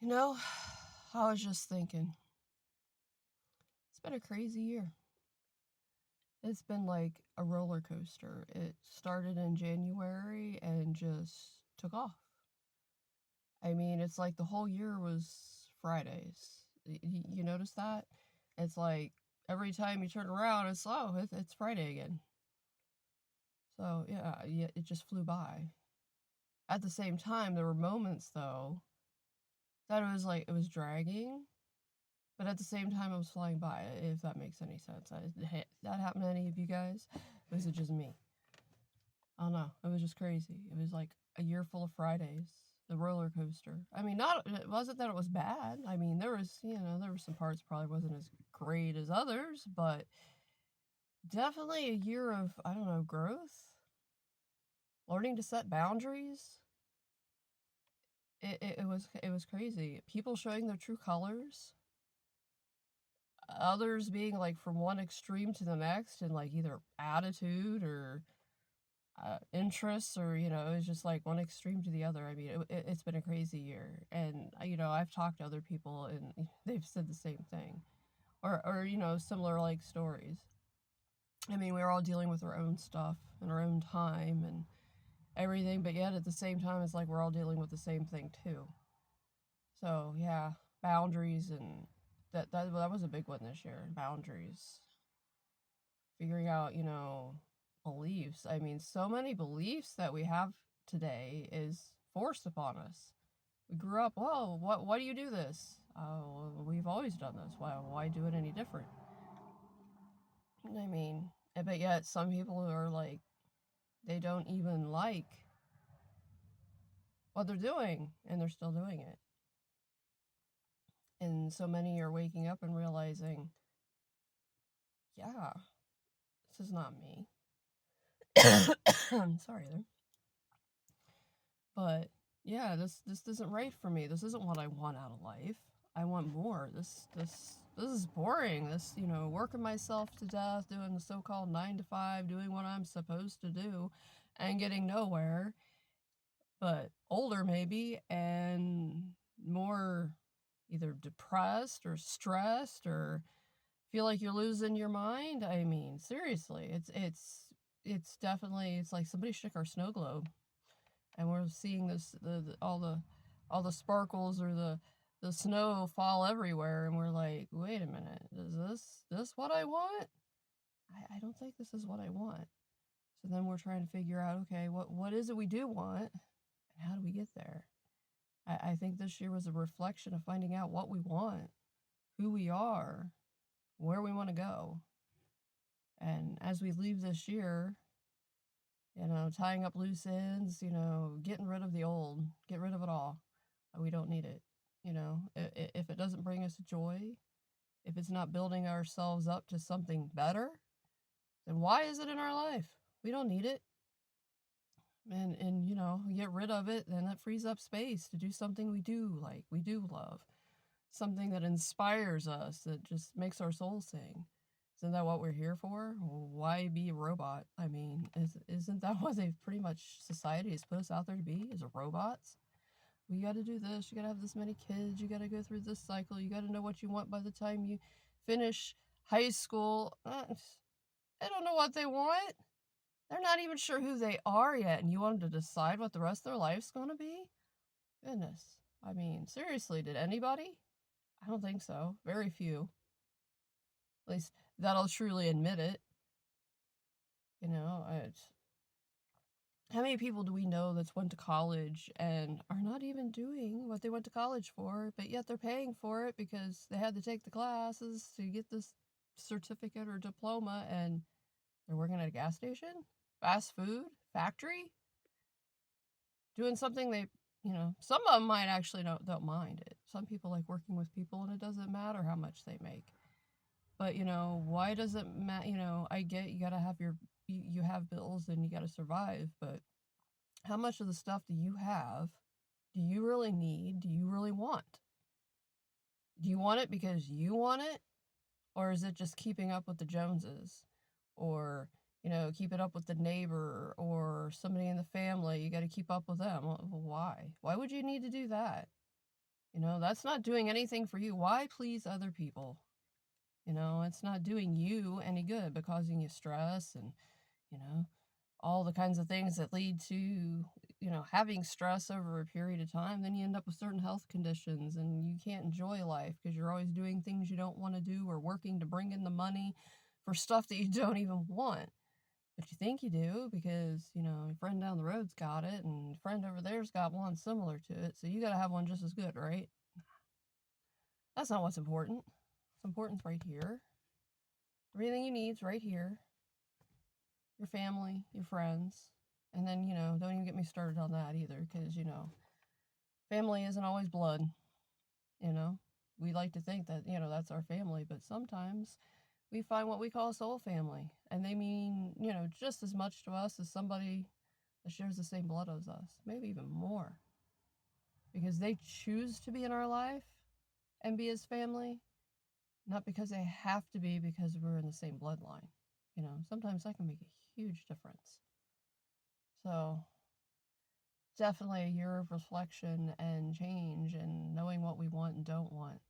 You know, I was just thinking, it's been a crazy year. It's been like a roller coaster. It started in January and just took off. I mean, it's like the whole year was Fridays. You notice that? It's like every time you turn around, it's Friday again. So yeah, it just flew by. At the same time, there were moments though that it was dragging. But at the same time, I was flying by, if that makes any sense. That happened to any of you guys? Or was it just me? I don't know. It was just crazy. It was like a year full of Fridays. The roller coaster. I mean, it wasn't that it was bad. I mean, there were some parts probably wasn't as great as others, but definitely a year of, I don't know, growth, learning to set boundaries. It was crazy. People showing their true colors, others being like from one extreme to the next in like either attitude or interests, or it's just like one extreme to the other. I mean, it's been a crazy year, and I've talked to other people and they've said the same thing, or similar like stories. I mean, we're all dealing with our own stuff in our own time and everything, but yet at the same time it's like we're all dealing with the same thing too. So yeah, boundaries, and that was a big one this year. Boundaries, figuring out, beliefs. I mean, so many beliefs that we have today is forced upon us. We grew up, well, why do you do this? Oh, well, we've always done this. Why do it any different? I mean, but yet some people are like, they don't even like what they're doing and they're still doing it. And so many are waking up and realizing, yeah, this is not me. I'm sorry there. But yeah, this isn't right for me. This isn't what I want out of life. I want more. This is boring. Working myself to death, doing the so-called 9 to 5, doing what I'm supposed to do, and getting nowhere. But older maybe, and more either depressed or stressed or feel like you're losing your mind. I mean, seriously, it's definitely, it's like somebody shook our snow globe and we're seeing all the sparkles or the snow fall everywhere, and we're like, wait a minute, is this what I want? I don't think this is what I want. So then we're trying to figure out, okay, what is it we do want, and how do we get there? I think this year was a reflection of finding out what we want, who we are, where we want to go. And as we leave this year, tying up loose ends, getting rid of the old, get rid of it all. We don't need it. If it doesn't bring us joy, if it's not building ourselves up to something better, then why is it in our life? We don't need it. And get rid of it, then that frees up space to do something we do like, we do love, something that inspires us, that just makes our soul sing. Isn't that what we're here for? Why be a robot? I mean, isn't that what they've pretty much, society has put us out there to be, is robots? We got to do this. You got to have this many kids. You got to go through this cycle. You got to know what you want by the time you finish high school. They don't know what they want. They're not even sure who they are yet, and you want them to decide what the rest of their life's going to be? Goodness. I mean, seriously, did anybody? I don't think so. Very few. At least that'll truly admit it. It's, how many people do we know that's went to college and are not even doing what they went to college for, but yet they're paying for it because they had to take the classes to get this certificate or diploma, and they're working at a gas station, fast food, factory, doing something they, some of them might actually don't mind it. Some people like working with people and it doesn't matter how much they make. But why does it matter? I get you gotta have you have bills and you gotta survive, but how much of the stuff do you have? Do you really need? Do you really want? Do you want it because you want it? Or is it just keeping up with the Joneses? Or, keeping up with the neighbor or somebody in the family? You got to keep up with them. Why? Why would you need to do that? You know, that's not doing anything for you. Why please other people? You know, it's not doing you any good, but causing you stress and, you know, all the kinds of things that lead to, you know, having stress over a period of time. Then you end up with certain health conditions and you can't enjoy life because you're always doing things you don't want to do or working to bring in the money for stuff that you don't even want. But you think you do because, you know, your friend down the road's got it and your friend over there's got one similar to it. So you got to have one just as good, right? That's not what's important. What's important's right here. Everything you need's right here. Your family, your friends. And then, you know, don't even get me started on that either because, you know, family isn't always blood, you know. We like to think that, you know, that's our family, but sometimes we find what we call a soul family. And they mean, you know, just as much to us as somebody that shares the same blood as us, maybe even more. Because they choose to be in our life and be as family, not because they have to be because we're in the same bloodline. You know, sometimes that can make a huge difference. So, definitely a year of reflection and change and knowing what we want and don't want.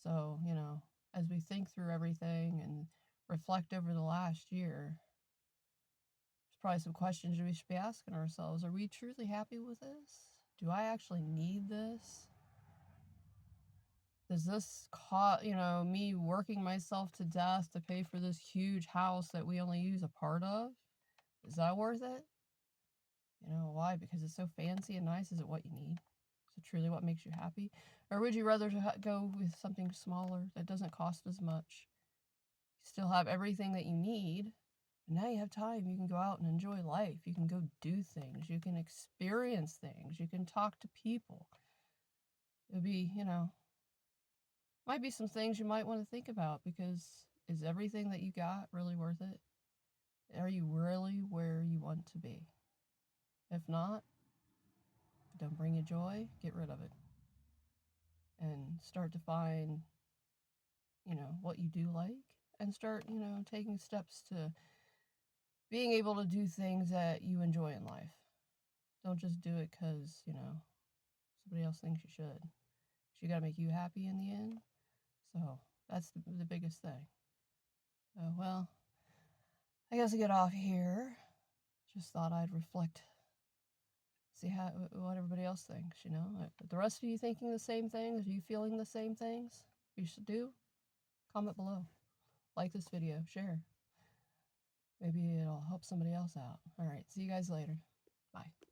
So, you know, as we think through everything and reflect over the last year, there's probably some questions we should be asking ourselves. Are we truly happy with this? Do I actually need this? Does this cost, you know, me working myself to death to pay for this huge house that we only use a part of? Is that worth it? You know, why? Because it's so fancy and nice. Is it what you need? Is it truly what makes you happy? Or would you rather go with something smaller that doesn't cost as much? You still have everything that you need, but now you have time. You can go out and enjoy life. You can go do things. You can experience things. You can talk to people. It would be, you know, might be some things you might want to think about because is everything that you got really worth it? Are you really where you want to be? If not, don't bring you joy, get rid of it. And start to find, you know, what you do like and start, you know, taking steps to being able to do things that you enjoy in life. Don't just do it because, you know, somebody else thinks you should. You got to make you happy in the end. So that's the biggest thing. Well, I guess I get off here. Just thought I'd reflect, see what everybody else thinks, you know. Are the rest of you thinking the same things? Are you feeling the same things? You should do. Comment below. Like this video. Share. Maybe it'll help somebody else out. All right. See you guys later. Bye.